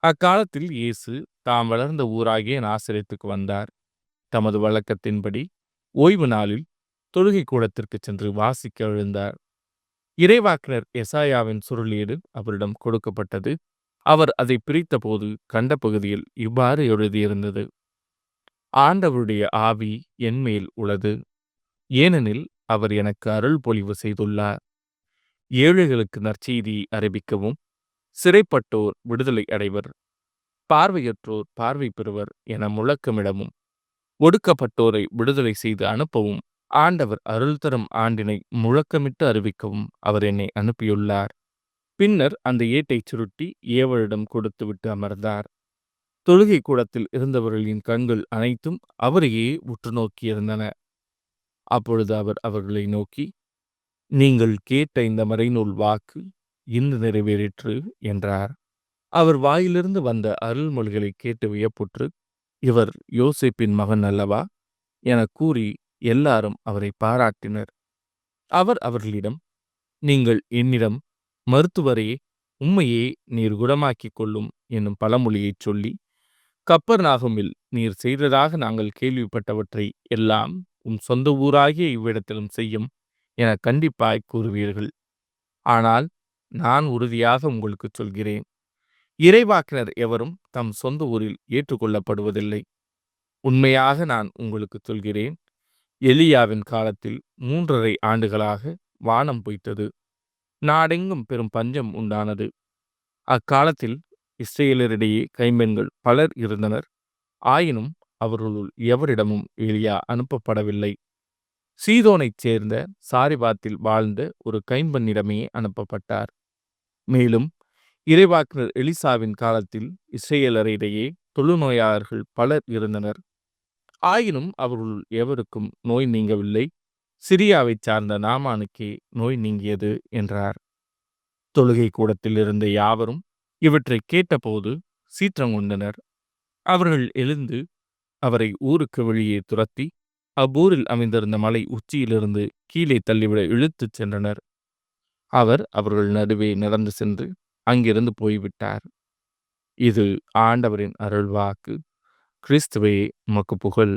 அக்காலத்தில் இயேசு தாம் வளர்ந்த ஊராகிய நாசரேத்துக்கு வந்தார். தமது வழக்கத்தின்படி ஓய்வு நாளில் தொழுகை கூடத்திற்கு சென்று வாசிக்க எழுந்தார். இறைவாக்கினர் எசாயாவின் சுருளீடு அவரிடம் கொடுக்கப்பட்டது. அவர் அதை பிரித்தபோது கண்ட பகுதியில் இவ்வாறு எழுதியிருந்தது: ஆண்டவருடைய ஆவி என்மேல் உள்ளது, ஏனெனில் அவர் எனக்கு அருள் பொழிவு செய்துள்ளார். ஏழைகளுக்கு நற்செய்தியை அறிவிக்கவும், சிறைப்பட்டோர் விடுதலை அடைவர், பார்வையற்றோர் பார்வை பெறுவர் என முழக்கமிடவும், ஒடுக்கப்பட்டோரை விடுதலை செய்து அனுப்பவும், ஆண்டவர் அருள் தரும் ஆண்டினை முழக்கமிட்டு அறிவிக்கவும் அவர் என்னை அனுப்பியுள்ளார். பின்னர் அந்த ஏட்டைச் சுருட்டி ஏவலிடம் கொடுத்துவிட்டு அமர்ந்தார். தொழுகை கூடத்தில் இருந்தவர்களின் கண்கள் அனைத்தும் அவரையே உற்று நோக்கியிருந்தன. அப்பொழுது அவர் அவர்களை நோக்கி, நீங்கள் கேட்ட இந்த மறைநூல் வாக்கு இன்று நிறைவேறிற்று என்றார். அவர் வாயிலிருந்து வந்த அருள்மொழிகளை கேட்டு வியப்புற்று, இவர் யோசேப்பின் மகன் அல்லவா என கூறி எல்லாரும் அவரை பாராட்டினர். அவர் அவர்களிடம், நீங்கள் என்னிடம், மருத்துவரே, உம்மையே நீர் குணமாக்கிக் கொள்ளும் என்னும் பழமொழியைச் சொல்லி, கப்பர்நாகுமில் நீர் செய்ததாக நாங்கள் கேள்விப்பட்டவற்றை எல்லாம் உம் சொந்த ஊராகிய இவ்விடத்திலும் செய்யும் என கண்டிப்பாய் கூறுவீர்கள். ஆனால் நான் உறுதியாக உங்களுக்கு சொல்கிறேன், இறைவாக்கினர் எவரும் தம் சொந்த ஊரில் ஏற்றுக்கொள்ளப்படுவதில்லை. உண்மையாக நான் உங்களுக்கு சொல்கிறேன், எலியாவின் காலத்தில் 3½ ஆண்டுகளாக வானம் பொய்த்தது, நாடெங்கும் பெரும் பஞ்சம் உண்டானது. அக்காலத்தில் இஸ்ரேலரிடையே கைம்பெண்கள் பலர் இருந்தனர். ஆயினும் அவர்களுள் எவரிடமும் எலியா அனுப்பப்படவில்லை. சீதோனைச் சேர்ந்த சாரிபாத்தில் வாழ்ந்த ஒரு கைம்பெண்ணிடமே அனுப்பப்பட்டார். மேலும் இறைவாக்கினர் எலிசாவின் காலத்தில் இஸ்ரேலரிடையே தொழுநோயாளர்கள் பலர் இருந்தனர். ஆயினும் அவர்களுள் எவருக்கும் நோய் நீங்கவில்லை. சிரியாவைச் சார்ந்த நாமானுக்கே நோய் நீங்கியது என்றார். தொழுகை கூடத்தில் இருந்த யாவரும் இவற்றை கேட்டபோது சீற்றங்கொண்டனர். அவர்கள் எழுந்து அவரை ஊருக்கு வெளியே துரத்தி அவ்வூரில் அமைந்திருந்த மலை உச்சியிலிருந்து கீழே தள்ளிவிட இழுத்துச் சென்றனர். அவர் அவர்கள் நடுவே நடந்து சென்று அங்கிருந்து போய்விட்டார். இது ஆண்டவரின் அருள்வாக்கு. கிறிஸ்துவே உமக்கு புகழ்.